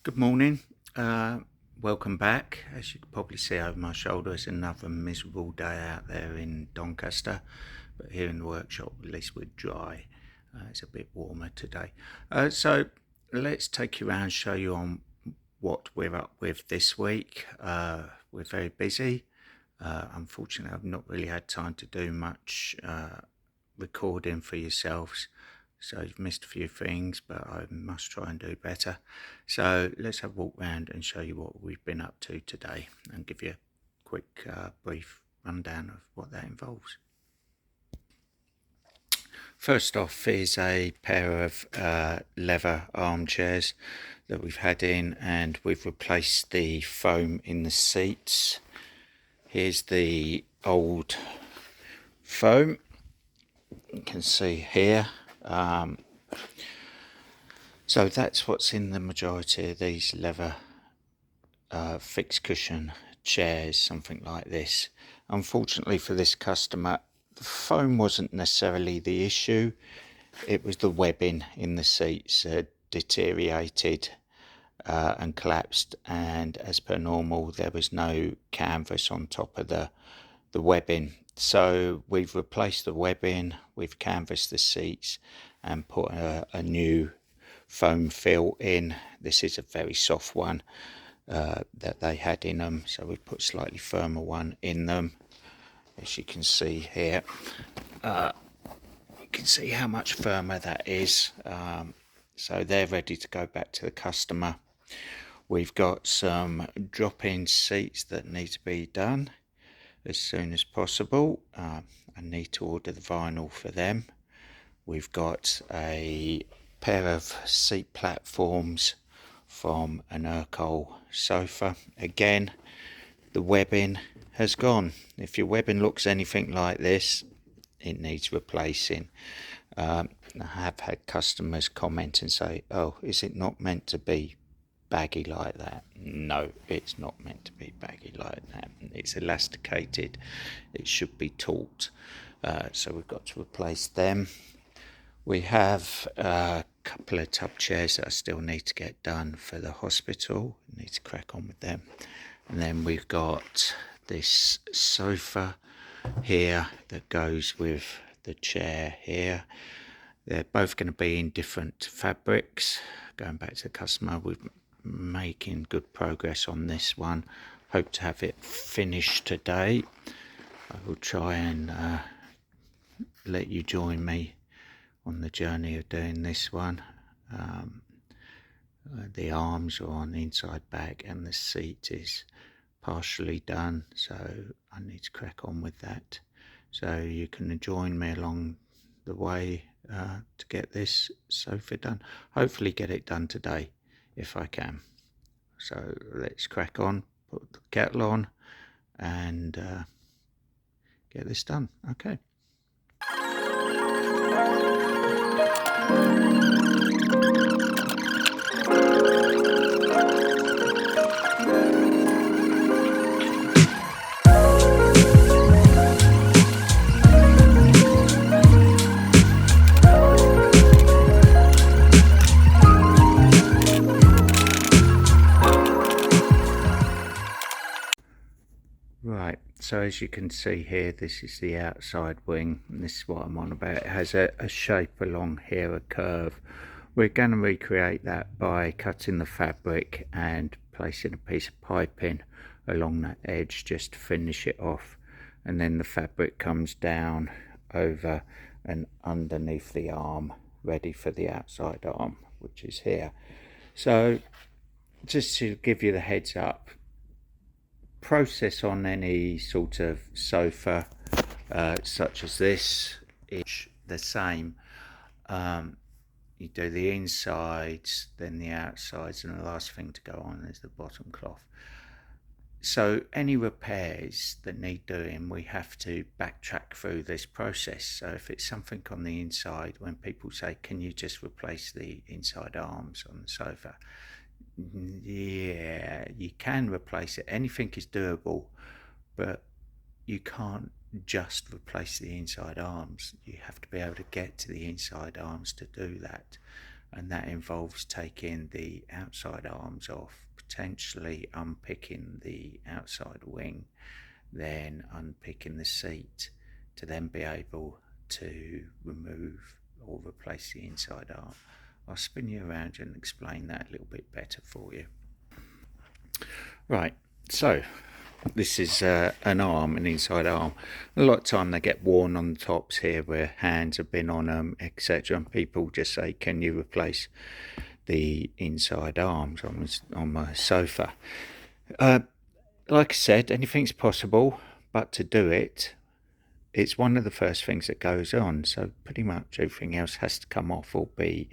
Good morning. Uh, Welcome back. As you can probably see over my shoulder, it's another miserable day out there in Doncaster. But here in the workshop, at least we're dry. It's a bit warmer today. So let's take you around, show you on what we're up with this week. We're very busy. Unfortunately, I've not really had time to do much recording for yourselves. So you've missed a few things, but I must try and do better. So let's have a walk around and show you what we've been up to today and give you a quick brief rundown of what that involves. First off is a pair of leather armchairs that we've had in, and we've replaced the foam in the seats. Here's the old foam, you can see here. So that's what's in the majority of these leather fixed cushion chairs, something like this. Unfortunately for this customer, the foam wasn't necessarily the issue. It was the webbing in the seats deteriorated and collapsed, and as per normal, there was no canvas on top of the webbing. So we've replaced the webbing, we've canvassed the seats and put a new foam fill in. This is a very soft one that they had in them, so we've put a slightly firmer one in them. As you can see here, you can see how much firmer that is. So they're ready to go back to the customer. We've got some drop-in seats that need to be done as soon as possible. I need to order the vinyl for them. We've got a pair of seat platforms from an Urkel sofa. Again, the webbing has gone. If your webbing looks anything like this, it needs replacing. I have had customers comment and say, oh, is it not meant to be baggy like that? No, it's not meant to be baggy like that. It's elasticated. It should be taut. So we've got to replace them. We have a couple of tub chairs that I still need to get done for the hospital. Need to crack on with them. And then we've got this sofa here that goes with the chair here. They're both going to be in different fabrics. Going back to the customer, we're making good progress on this one. Hope to have it finished today. I will try and let you join me on the journey of doing this one. The arms are on the inside back and the seat is partially done, so I need to crack on with that. So you can join me along the way to get this sofa done. Hopefully get it done today if I can. So let's crack on, put the kettle on and get this done. Okay. Right, so as you can see here, this is the outside wing, and this is what I'm on about. It has a shape along here, a curve. We're going to recreate that by cutting the fabric and placing a piece of piping along that edge just to finish it off, and then the fabric comes down over and underneath the arm, ready for the outside arm, which is here. So just to give you the heads up, process on any sort of sofa such as this is the same. You do the insides, then the outsides, and the last thing to go on is the bottom cloth. So any repairs that need doing, we have to backtrack through this process. So if it's something on the inside, when people say, can you just replace the inside arms on the sofa? Yeah, you can replace it. Anything is doable, but you can't just replace the inside arms. You have to be able to get to the inside arms to do that. and that involves taking the outside arms off, potentially unpicking the outside wing, then unpicking the seat to then be able to remove or replace the inside arm. I'll spin you around and explain that a little bit better for you. Right, so this is an arm, an inside arm. A lot of time they get worn on the tops here where hands have been on them, etc. And people just say, can you replace the inside arms on my sofa? Like I said, anything's possible, but to do it, it's one of the first things that goes on. So pretty much everything else has to come off or be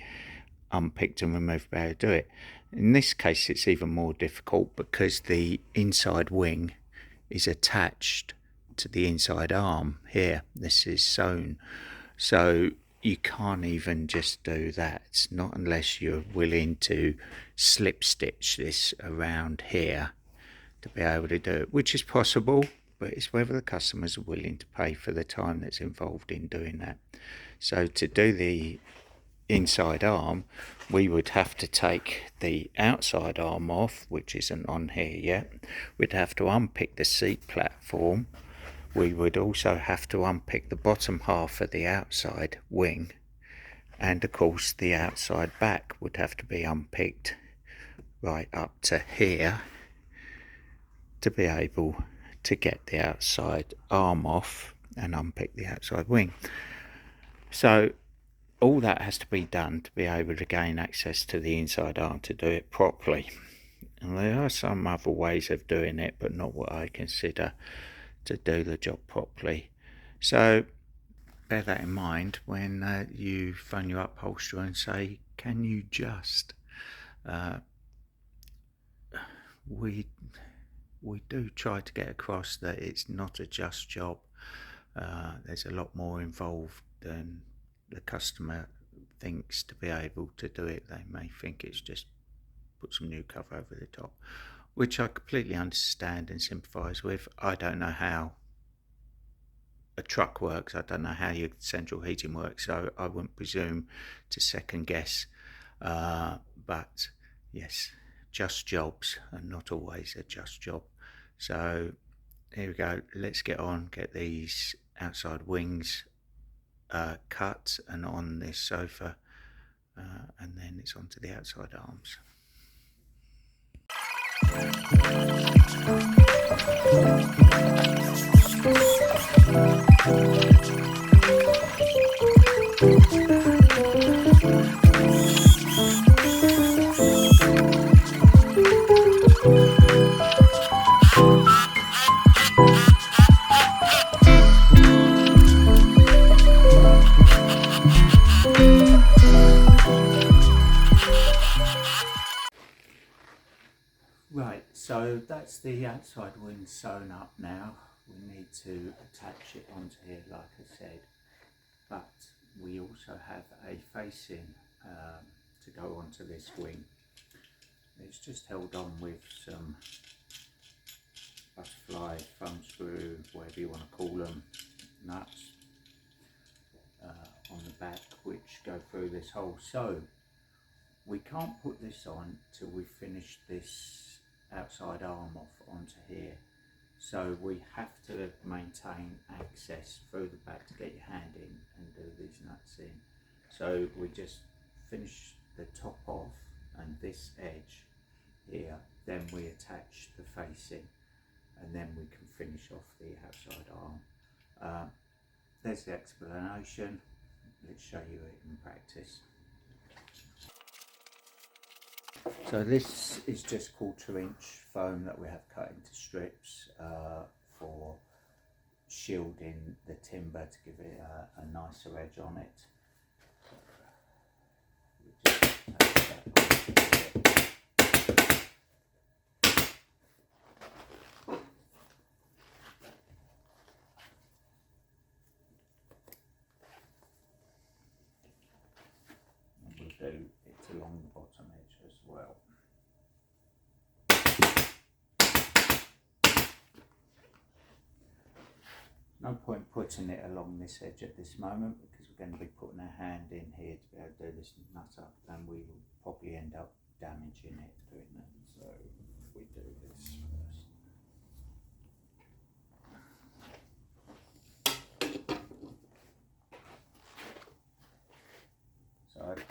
unpicked and removed by how to do it. In this case, it's even more difficult because the inside wing is attached to the inside arm here. This is sewn, so you can't even just do that, not unless you're willing to slip stitch this around here to be able to do it, which is possible, but it's whether the customers are willing to pay for the time that's involved in doing that. So to do the inside arm, we would have to take the outside arm off, which isn't on here yet. We'd have to unpick the seat platform. We would also have to unpick the bottom half of the outside wing, and of course the outside back would have to be unpicked right up to here to be able to get the outside arm off and unpick the outside wing. So all that has to be done to be able to gain access to the inside arm to do it properly. And there are some other ways of doing it, but not what I consider to do the job properly. So bear that in mind when you phone your upholsterer and say, can you just? We do try to get across that it's not a just job. There's a lot more involved than the customer thinks to be able to do it. They may think it's just put some new cover over the top, which I completely understand and sympathise with. I don't know how a truck works. I don't know how your central heating works, so I wouldn't presume to second guess. But yes, just jobs are not always a just job. So here we go. Let's get on, get these outside wings cut and on this sofa, and then it's onto the outside arms. Right, so that's the outside wing sewn up now. We need to attach it onto here, like I said, but we also have a facing to go onto this wing. It's just held on with some butterfly, thumb screw, whatever you want to call them, nuts on the back, which go through this hole. So we can't put this on till we finish this outside arm off onto here, so we have to maintain access through the back to get your hand in and do these nuts in. So we just finish the top off and this edge here, then we attach the facing, and then we can finish off the outside arm. There's the explanation. Let's show you it in practice. So this is just 1/4 inch foam that we have cut into strips for shielding the timber to give it a nicer edge on it. And we'll do it along the bottom edge as well. No point putting it along this edge at this moment because we're going to be putting our hand in here to be able to do this nut up, and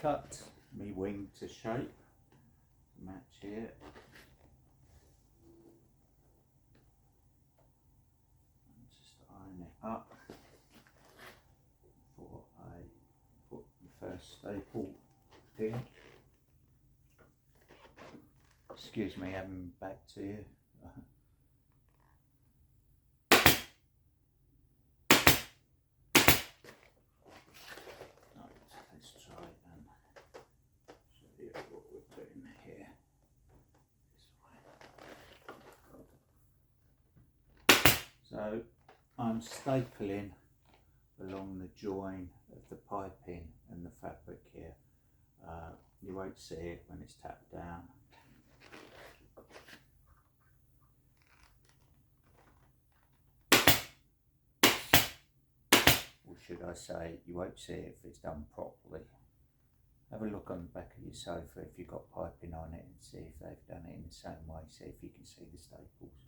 cut my wing to shape to match here. And just iron it up before I put the first staple in. Excuse me, having back to you. Let's try and show you what we're doing here. This way. So I'm stapling along the join of the piping and the fabric here. You won't see it when it's tapped down. Or should I say, you won't see it if it's done properly. Have a look on the back of your sofa if you've got piping on it and see if they've done it in the same way. See if you can see the staples.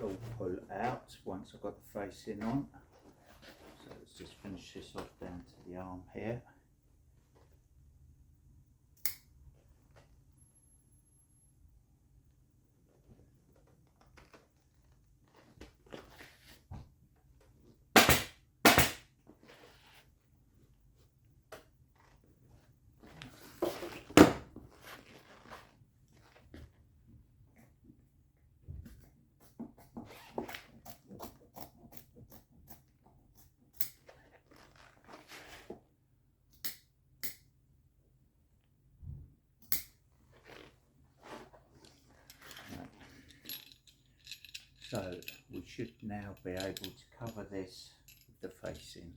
Will pull out once I've got the facing on. So let's just finish this off down to the arm here. So we should now be able to cover this with the facing.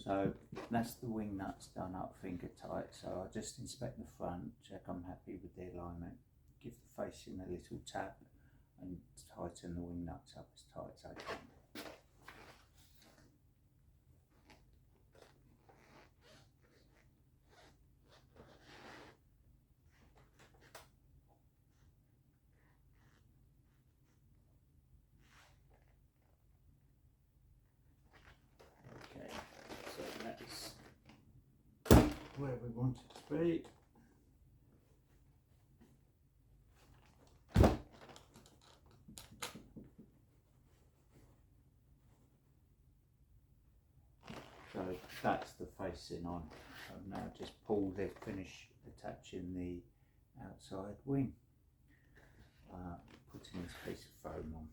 So that's the wing nuts done up finger tight. So I'll just inspect the front, check I'm happy with the alignment, give the facing a little tap and tighten the wing nuts up as tight as I can. Okay, so where we want it to be. So that's the facing on. I've now just pulled it, finish attaching the outside wing, putting this piece of foam on.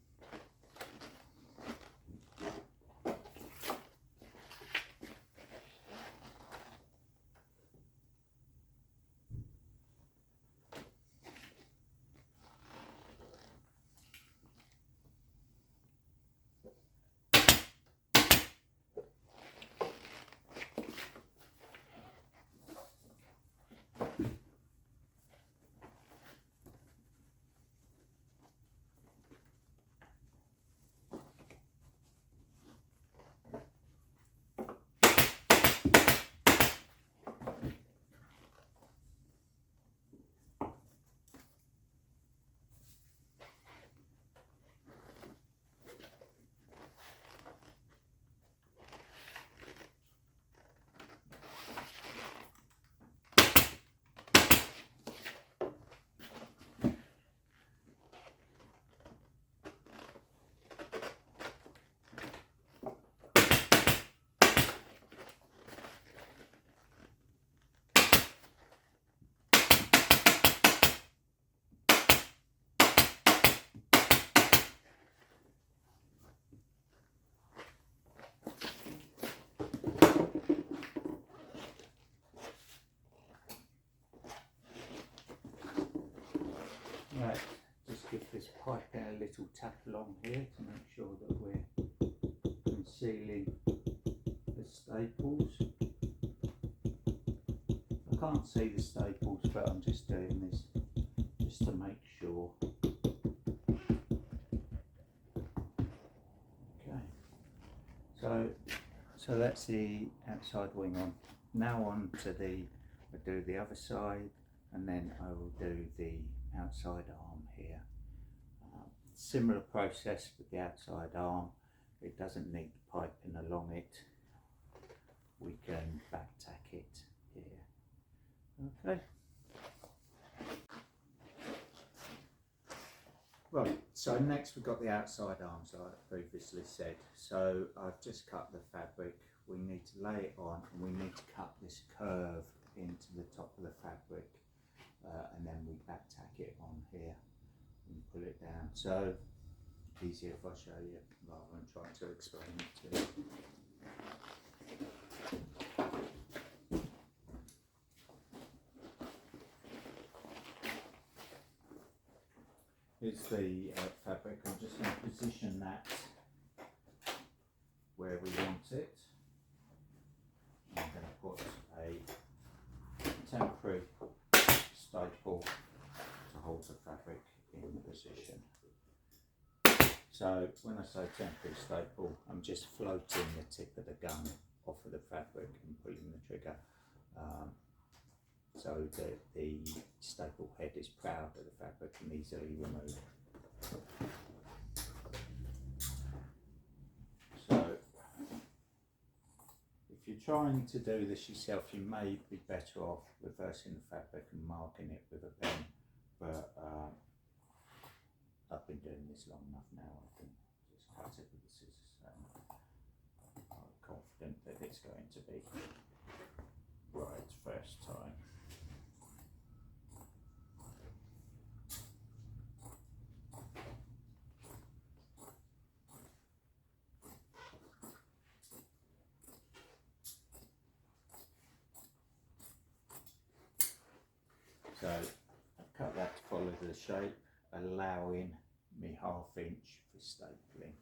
Right, just give this piping a little tap along here to make sure that we're concealing the staples. I can't see the staples, but I'm just doing this just to make sure. Okay, so that's the outside wing on. Now on to I'll do the other side, and then I will do the outside arm here. Similar process with the outside arm. It doesn't need piping along it. We can back tack it here. Okay. Right, so next we've got the outside arms, like I previously said. So I've just cut the fabric. We need to lay it on, and we need to cut this curve into the top of the fabric, and then we back tack it on here and pull it down. So easier if I show you rather than trying to explain it to you. Here's the fabric. I'm just going to position that where we want it. I'm going to put a temporary staple to hold the fabric in position. So when I say temporary staple, I'm just floating the tip of the gun off of the fabric and pulling the trigger, so that the staple head is proud of the fabric and easily removed. So if you're trying to do this yourself, you may be better off reversing the fabric and marking it with a pen, but I've been doing this long enough now, I can just cut it with the scissors, and I'm confident that it's going to be right first time. So I've cut that to follow the shape, allowing me 1/2 inch for stapling.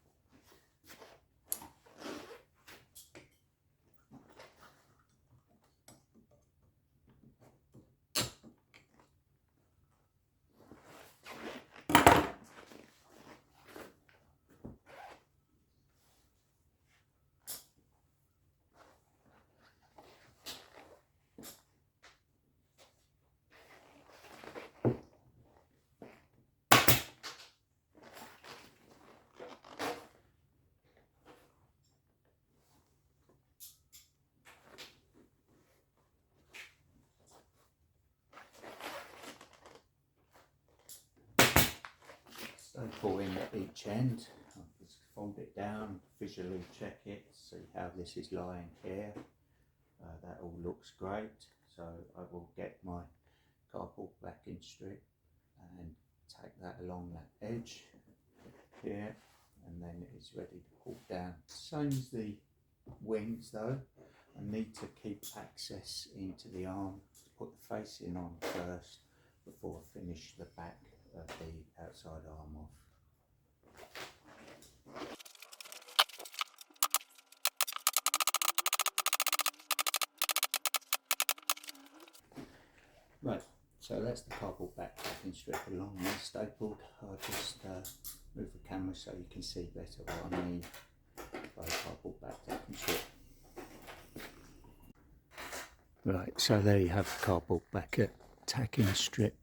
staple in at each end. I'll just fold it down, visually check it, see how this is lying here. That all looks great, so I will get my cardboard backing strip and take that along that edge here, and then it's ready to pull down. Same as the wings though, I need to keep access into the arm, put the facing on first before I finish the back of the outside arm off. Right, so that's the cardboard backing strip along there stapled. I'll just move the camera so you can see better what I mean by cardboard backing strip. Right, so there you have the cardboard backing strip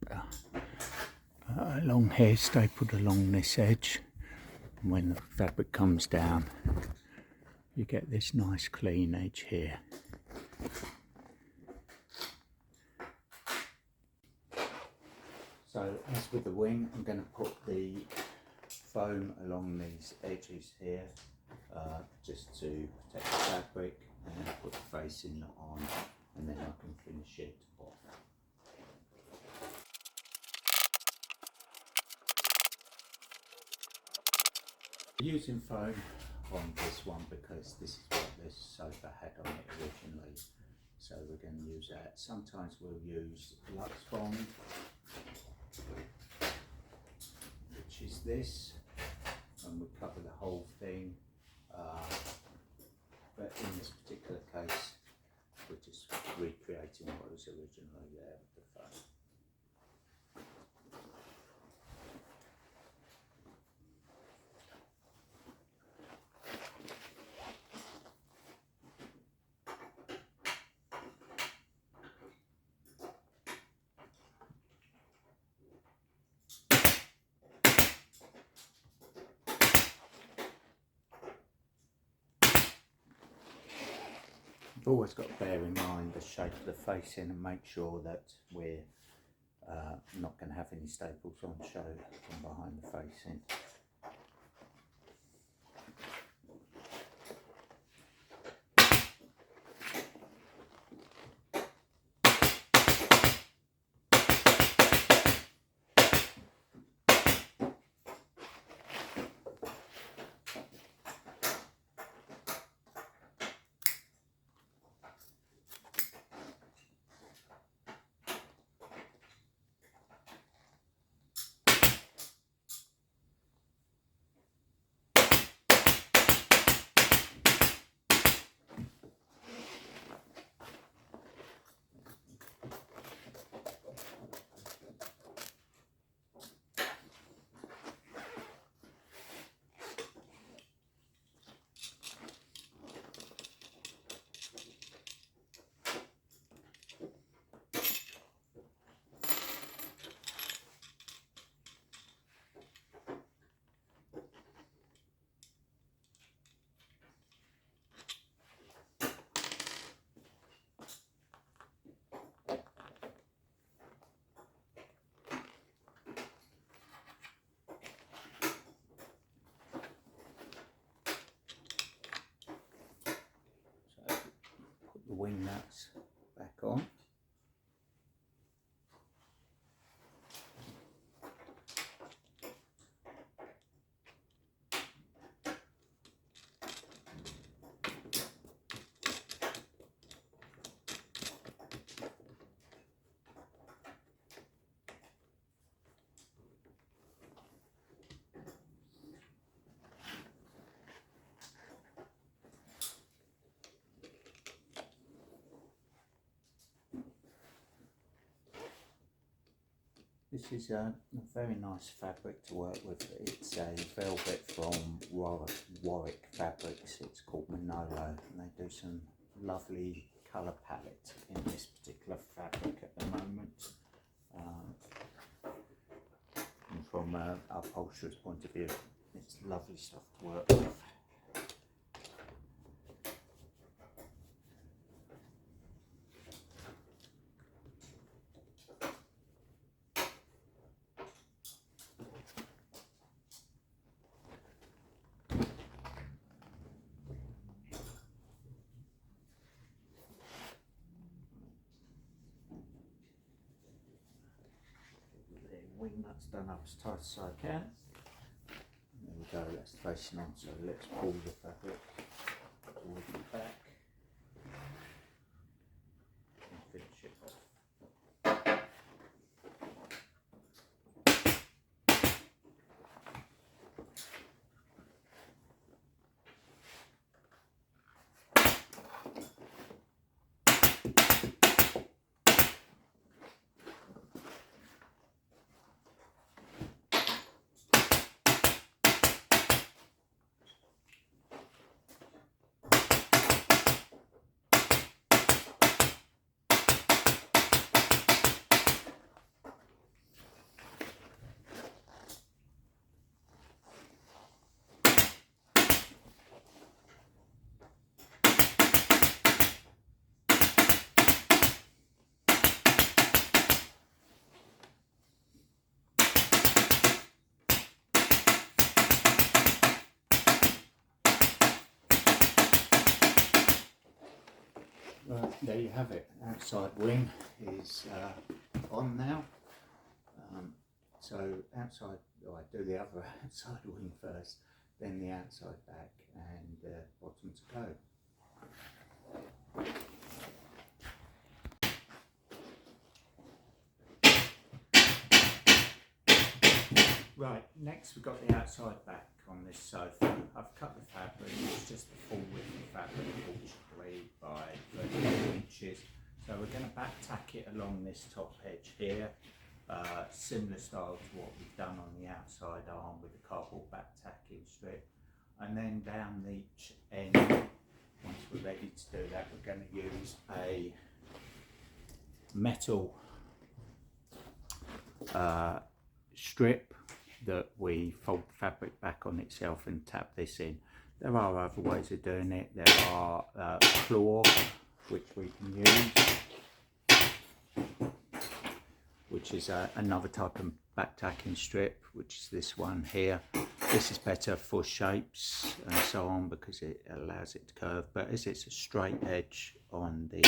along here, stapled along this edge. And when the fabric comes down, you get this nice clean edge here. So as with the wing, I'm going to put the foam along these edges here, just to protect the fabric, and then put the facing on, and then I can finish it off. Using foam on this one because this is what this sofa had on it originally, so we're going to use that. Sometimes we'll use Lux Bond, which is this, and we cover the whole thing, but in this particular case we're just recreating what was originally there with the foam. You've always got to bear in mind the shape of the facing and make sure that we're not going to have any staples on show from behind the facing. The wing nuts back on. This is a very nice fabric to work with. It's a velvet from Warwick Fabrics. It's called Manolo, and they do some lovely colour palette in this particular fabric at the moment. And from our upholsterer's point of view, it's lovely stuff to work with. that's done up as tight as I can. There we go, that's facing on, so let's pull the fabric towards the back and finish it off. Right, there you have it. Outside wing is on now. So outside, I do the other outside wing first, then the outside back, and bottom to go. Right, next we've got the outside back on this sofa. I've cut the fabric, it's just the full width of fabric, 43 by 34 inches. So we're going to back tack it along this top edge here, similar style to what we've done on the outside arm with the cardboard back tacking strip. And then down each end, once we're ready to do that, we're going to use a metal strip that we fold the fabric back on itself and tap this in. There are other ways of doing it. There are claw, which we can use, which is another type of back tacking strip, which is this one here. This is better for shapes and so on because it allows it to curve, but as it's a straight edge on the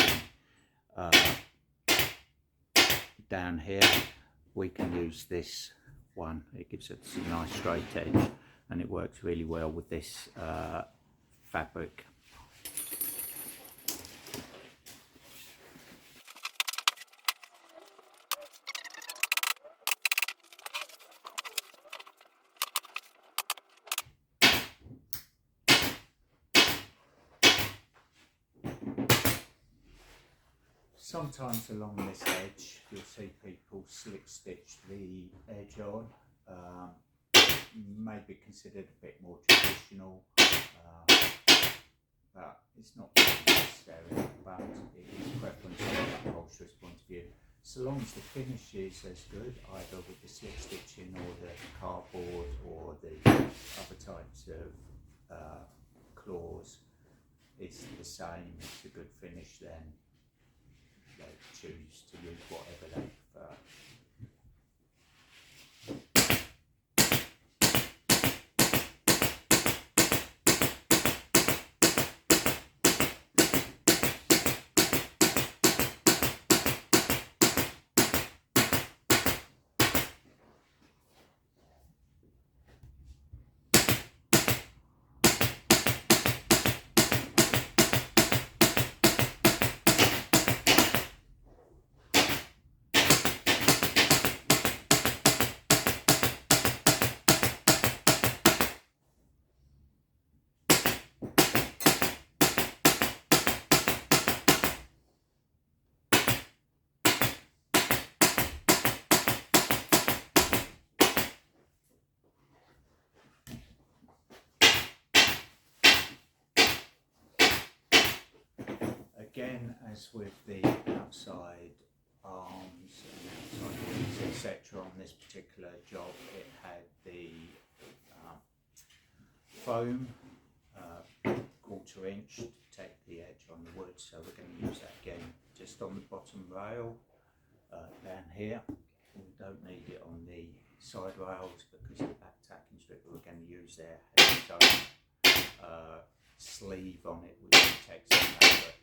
down here, we can use this one. It gives us a nice straight edge and it works really well with this fabric. Sometimes along this edge you'll see people slip stitch the edge on. Maybe considered a bit more traditional, but it's not necessary, but it is preference from an upholsterer's point of view. So long as the finish is as good, either with the slip stitching or the cardboard or the other types of claws, it's the same, it's a good finish, then they choose to use whatever they prefer. Again, as with the outside arms and outside wings, etc., on this particular job, it had the foam 1/4 inch to take the edge on the wood, so we're going to use that again just on the bottom rail down here. We don't need it on the side rails because the back tacking strip we're going to use there has its own sleeve on it which protects the fabric.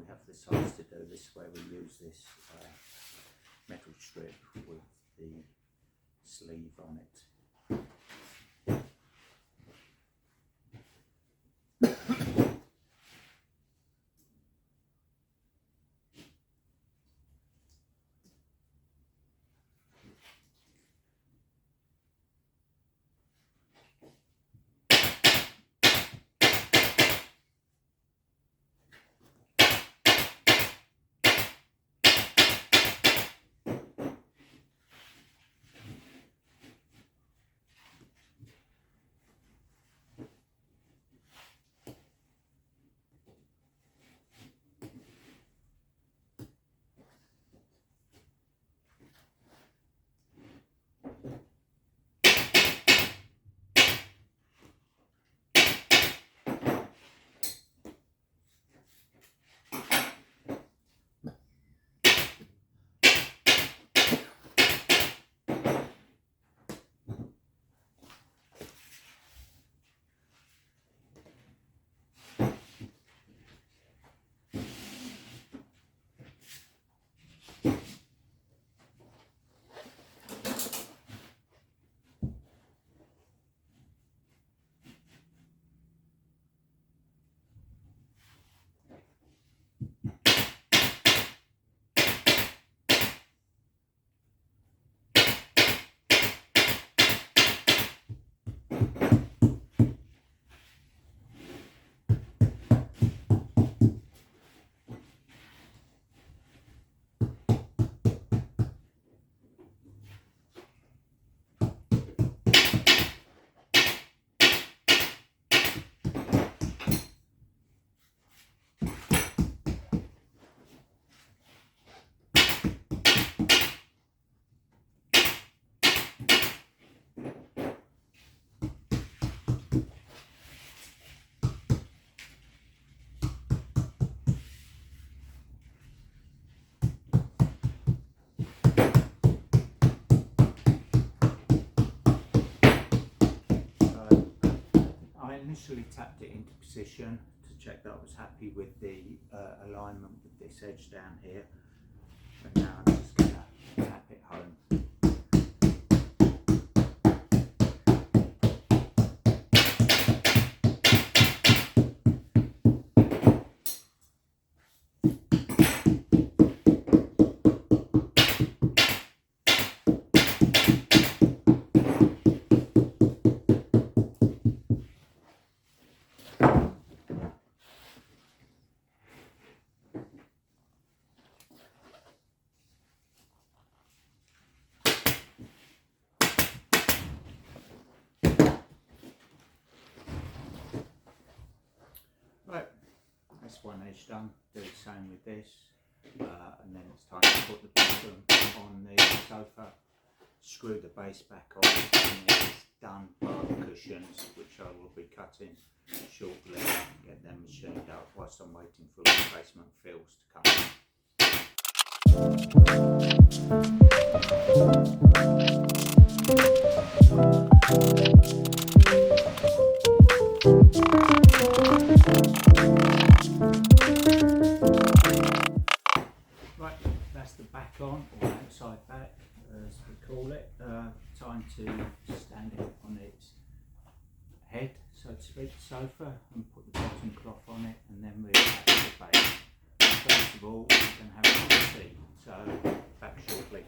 we have the size to do this, where we use this metal strip with the sleeve on it. I initially tapped it into position to check that I was happy with the alignment with this edge down here, but now I'm just going to tap it home. Right, that's one edge done. Do the same with this, and then it's time to put the bottom on the sofa, screw the base back on, and it's done bar the cushions, which I will be cutting shortly, get them machined up whilst I'm waiting for replacement fills to come in. Right, that's the back on, or outside back as we call it. Time to stand it on its head, so to speak, sofa, and put the bottom cloth on it, and then reattach the base. First of all, we're going to have a seat, so back shortly.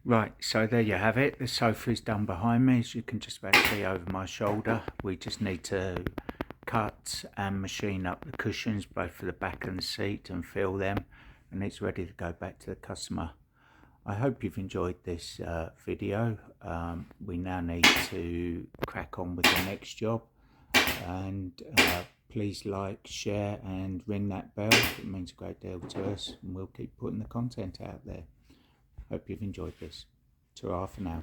Right, so there you have it. The sofa is done behind me, as you can just about see over my shoulder. We just need to cut and machine up the cushions, both for the back and the seat, and fill them, and it's ready to go back to the customer. I hope you've enjoyed this video. We now need to crack on with the next job, and please like, share and ring that bell. It means a great deal to us, and we'll keep putting the content out there. Hope you've enjoyed this. Ta-ra for now.